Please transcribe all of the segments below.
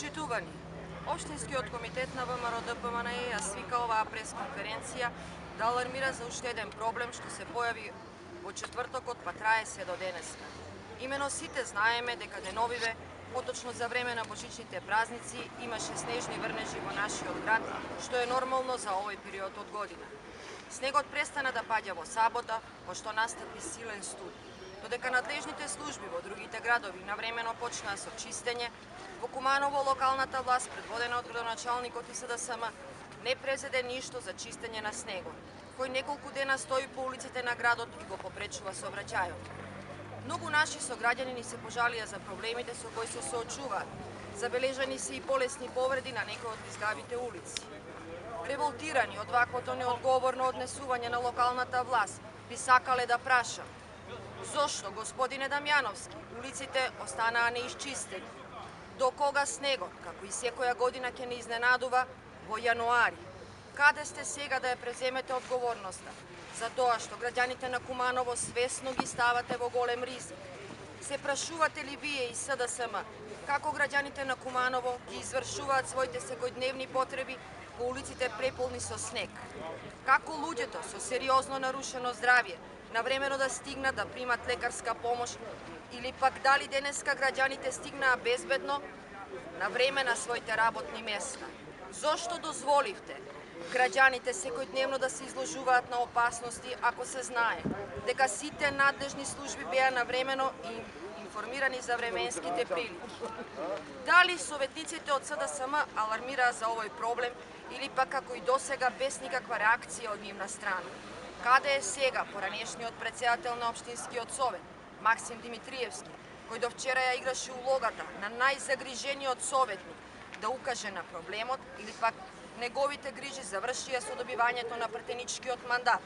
Почитувани, Општинскиот комитет на ВМРО-ДПМНЕ ја свика оваа пресконференција да алармира за уште еден проблем што се појави во четвртокот па трае се до денеска. Имено сите знаеме дека деновиве, поточно за време на божичните празници, имаше снежни врнежи во нашиот град, што е нормално за овој период од година. Снегот престана да паѓа во сабота, пошто настапи силен студ. Додека надлежните служби во другите градови навремено почнаа со чистење, во Куманово локалната власт, предводена од градоначалникот и СДСМ, не презеде ништо за чистење на снегот, кој неколку дена стои по улиците на градот и го попречува сообраќајот. Многу наши сограѓани ни се пожалија за проблемите со кои се соочуваат. Забележани се и полесни повреди на некои од лизгавите улици. Револтирани од ваквото неодговорно однесување на локалната власт, би сакале да прашам: зошто, господине Дамјановски, улиците останаа неисчистени? До кога снегот, како и секоја година, ќе не изненадува во јануари? Каде сте сега да ја преземете одговорноста за тоа што граѓаните на Куманово свесно ги ставате во голем ризик? Се прашувате ли вие и СДСМ како граѓаните на Куманово ги извршуваат своите секојдневни потреби по улиците преполни со снег? Како луѓето со сериозно нарушено здравје навремено да стигнат да примат лекарска помош, или пак дали денеска граѓаните стигнаа безбедно на време на своите работни места? Зошто дозволивте граѓаните секојдневно да се изложуваат на опасности, ако се знае дека сите надлежни служби беа навремено и информирани за временските прилики? Дали советниците од СДСМ алармираа за овој проблем, или пак како и досега без никаква реакција од нивна страна? Каде е сега поранешниот претседател на Општинскиот совет, Максим Димитриевски, кој до вчера ја играше улогата на најзагрижениот советник да укаже на проблемот, или пак неговите грижи завршија со добивањето на пратеничкиот мандат?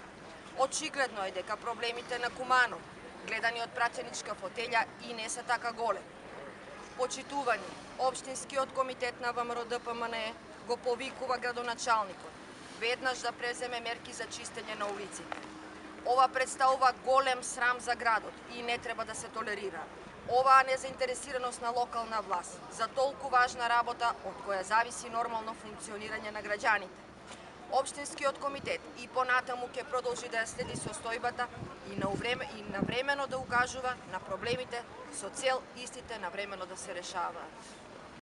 Очигледно е дека проблемите на Куманово, гледани од пратеничка фотелја, и не се така големи. Почитувани, Општинскиот комитет на ВМРО-ДПМНЕ го повикува градоначалникот веднаш да преземе мерки за чистење на улиците. Ова представува голем срам за градот и не треба да се толерира. Оваа незаинтересираност на локална власт за толку важна работа од која зависи нормално функционирање на граѓаните. Општинскиот комитет и понатаму ќе продолжи да ја следи состојбата и навремено да укажува на проблемите со цел истите навремено да се решаваат.